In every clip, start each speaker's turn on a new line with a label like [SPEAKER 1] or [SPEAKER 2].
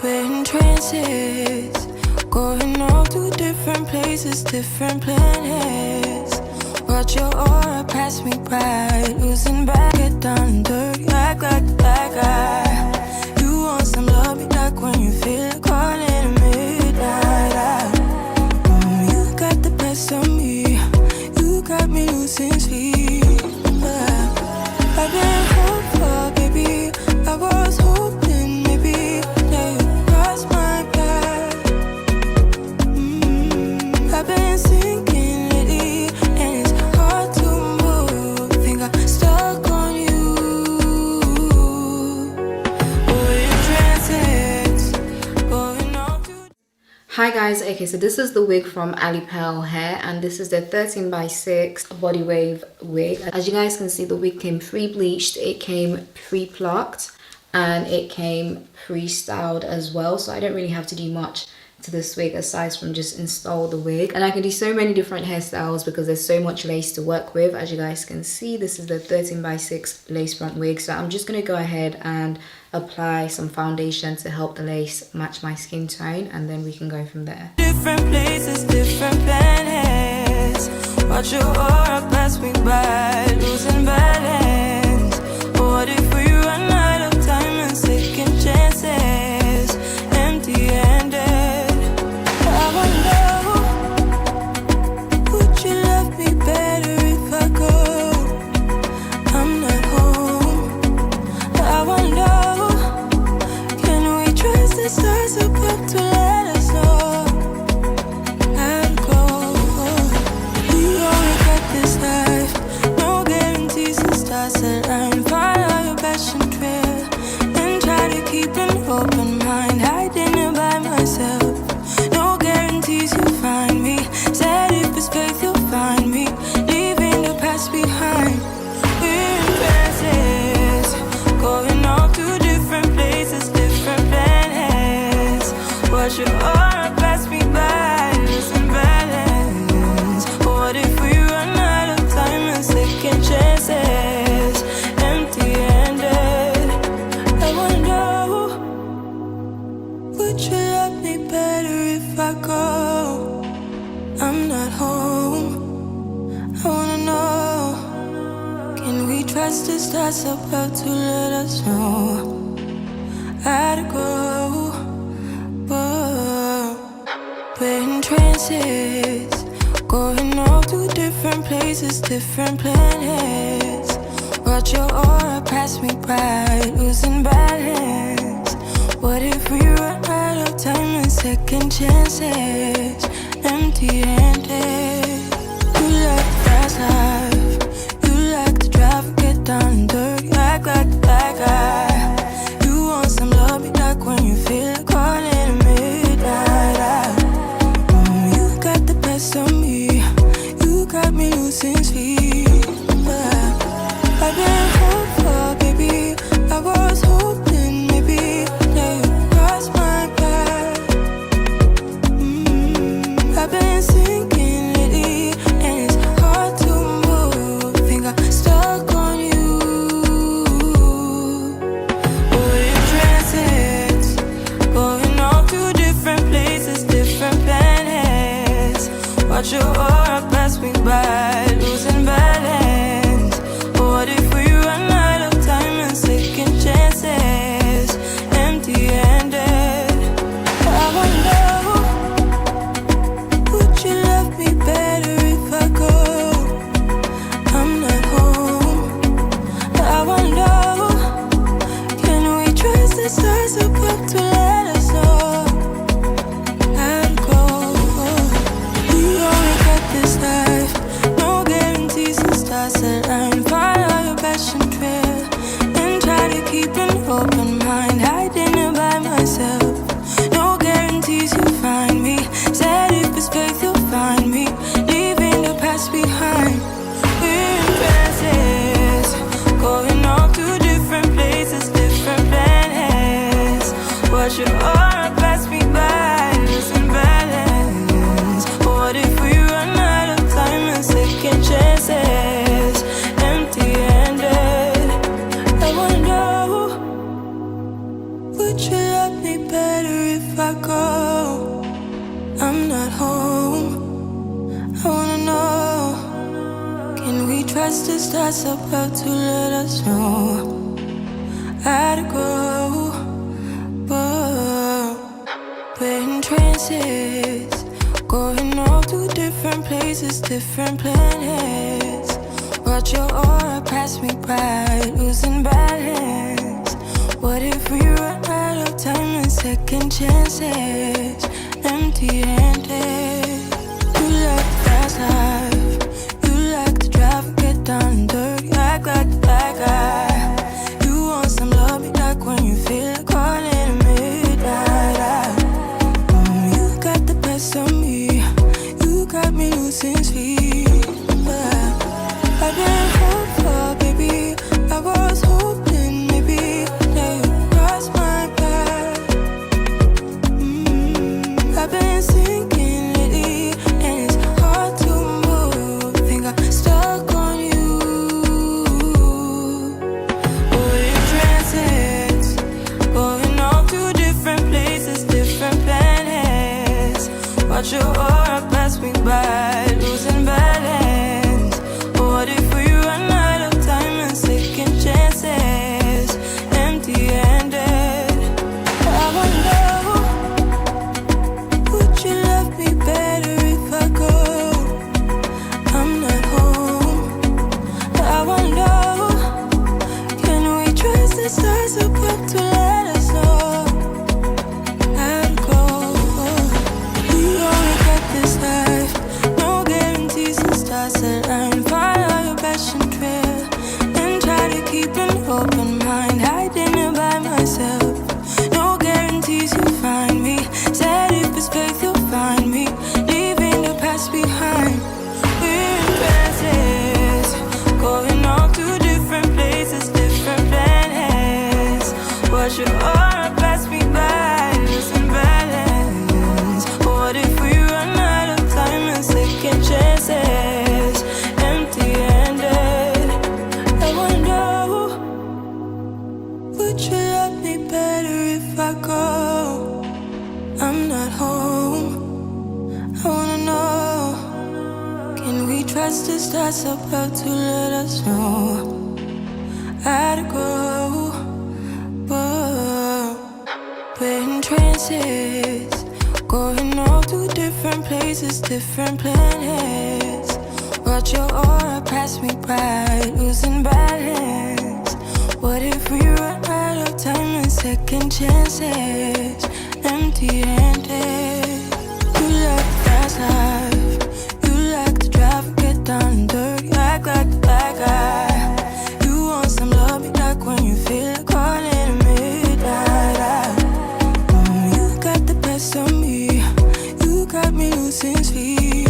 [SPEAKER 1] We're in trances, going off to different places, different planets. Watch your aura pass me by, losing back, get down dirty, act like a bad guy. You want some love, be like when you feel like calling at midnight. You got the best of me, you got me losing sleep. I've been hopeful, baby, I was hoping maybe that you'd cross my path. I've been sinking lately, and it's hard to move. Think I'm stuck on you. We're in trances, going off to...
[SPEAKER 2] Hi guys, okay, so this is the wig from Alipearl hair, and this is the 13x6 body wave wig. As you guys can see, the wig came pre-bleached, it came pre-plucked, and it came pre-styled as well, so I don't really have to do much to this wig aside from just install the wig. And I can do so many different hairstyles because there's so much lace to work with. As you guys can see, this is the 13x6 lace front wig, so I'm just going to go ahead and apply some foundation to help the lace match my skin tone, and then we can go from there.
[SPEAKER 1] Different places, different planets. Watch your aura pass me by, losing balance. What if we run out of time and second chances? Empty-handed. I wonder, would you love me better if I go? I'm not home. I wonder, can we trust the stars above to let us know how to go? We only got this life, no guarantees and stars align. Follow your passion trail and try to keep an open mind. Hiding it by myself, no guarantees you'll find me. Said if it's faith you'll find me, leaving the past behind. We're in trances, going off to different places, different planets. Watch your aura pass me by, losing balance. What if we run out of time and second chances? Empty-handed. I wonder, would you love me better if I go? I'm not home. I wanna know, can we trust the stars above to let us know how to go? Whoa. We're in trances, going off to different places, different planets. Watch your aura pass me by, losing balance. What if we run out of time and second chances? Empty-handed. You like the fast life, you like to drive and get down and dirty, act like a bad guy. You want some love, be like when you feel like calling at midnight. You got the best of me, you got me losing sleep. I've been hopeful, baby, I was hoping maybe that you'd cross my path. I've been sinking lately, and it's hard to move. Think I'm stuck on you. We're in trances, going off to different places, different planets. Watch your aura pass me by, losing balance. What if we run out of time and second chances? Empty-handed. I wonder, would you love me better if I go? I'm not home. I wonder, can we trust the stars above to let us know how to go? We only got this life, no guarantees and stars align. Follow your passion trail and try to keep an open mind. Hiding it by myself, no guarantees you'll find me. Said if it's faith you'll find me, leaving the past behind. We're in trances, going off to different places, different planets. Watch your aura pass me by, losing balance. What if we run out of time and second chances? Empty-handed. I wonder, would you love me better trust the stars above to let us know how to go? Whoa. We're in trances, going off to different places, different planets. Watch your aura pass me by, losing balance. What if we run out of time and second chances? Empty-handed. You like the fast life, you like to drive and get down and dirty, act like the bad guy. You want some love, me like when you feel like calling at midnight. You got the best of me, you got me losing sleep. I've been hopeful, baby, I was hoping maybe that you'd cross my path. I've been sinking lately, and it's hard to move. Think I'm stuck on you. We're in transits, going off to different places, different planets. Watch your aura pass me by, losing balance. What if we run out of time and second chances? Empty-handed. I wonder, would you love me better if I go? I'm not home. I wonder, can we trust the stars above to let us know how to go? We only got this life, no guarantees and stars align. Follow your passion trail and try to keep an open mind. Hiding it by myself, no guarantees you'll find me. Said if it's faith you'll find me, leaving the past behind. We're in trances, going off to different places, different planets. Watch your aura pass me by, losing balance. What if we run out of time and second chances? Empty-handed. I wonder, would you love me better if I go? I'm not home. I wanna know, can we trust the stars above to let us know how to go? Whoa. We're in trances, going off to different places, different planets. Watch your aura pass me by, losing balance. What if we run out of time and second chances? Empty-handed. You like the fast life, you like to drive and get down and dirty, act like the bad guy. You want some love, me like when you feel like calling at midnight. You got the best of me, you got me losing sleep.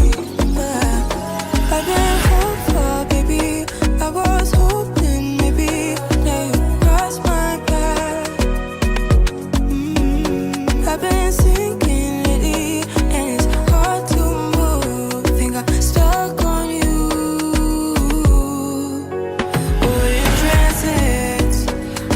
[SPEAKER 1] I've been hopeful, baby, I was hoping maybe that you'd cross my path. I've been sinking lately, and it's hard to move. Think I'm stuck on you. We're in transits,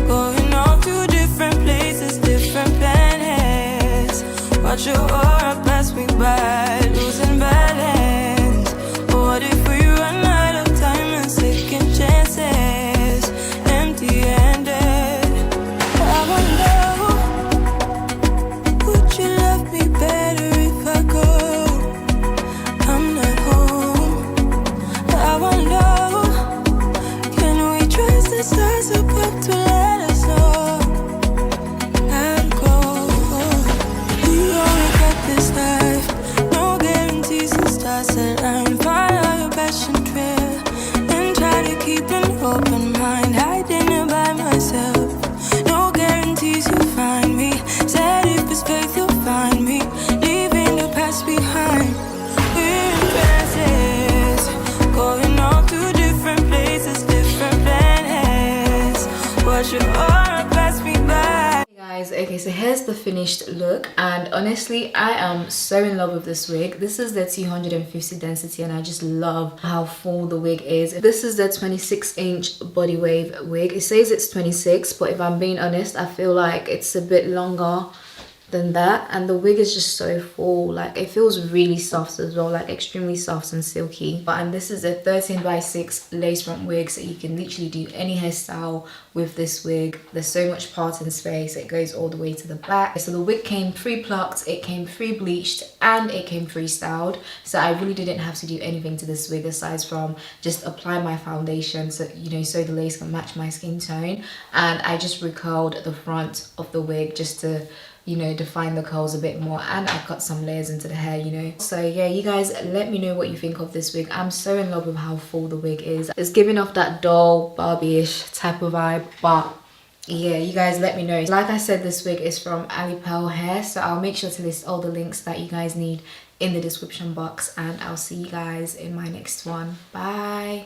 [SPEAKER 1] going off to different places, different planets. Watch your aura pass me by, losing balance. What if we run out of time and second chances? Empty-handed. I wonder, would you love me better if I go? I'm not home. I wonder, can we trust the stars above to let us know how to go? We only got this life, no guarantees and stars align. Follow your passion trail and try to keep an open mind. Hiding it by myself, no guarantees you'll find me. Said if it's faith you'll find me, leaving the past behind. We're in trances, going off to different places, different planets. Watch your aura pass me by.
[SPEAKER 2] Hey guys, okay, so here's the finished look, and honestly I am so in love with this wig. This is the 250 density and I just love how full the wig is. This is the 26-inch body wave wig. It says it's 26, but if I'm being honest, I feel like it's a bit longer than that, and the wig is just so full. Like, it feels really soft as well, like extremely soft and silky. And this is a 13 by 6 lace front wig, so you can literally do any hairstyle with this wig. There's so much parting space, it goes all the way to the back. So the wig came pre-plucked, it came pre-bleached, and it came pre-styled. So I really didn't have to do anything to this wig aside from just apply my foundation, so you know, so the lace can match my skin tone. And I just recurled the front of the wig just to, you know, define the curls a bit more, and I cut some layers into the hair, you know. So yeah, you guys let me know what you think of this wig. I'm so in love with how full the wig is. It's giving off that doll Barbie-ish type of vibe, but yeah, you guys let me know. Like I said, this wig is from Alipearl hair, so I'll make sure to list all the links that you guys need in the description box, and I'll see you guys in my next one. Bye.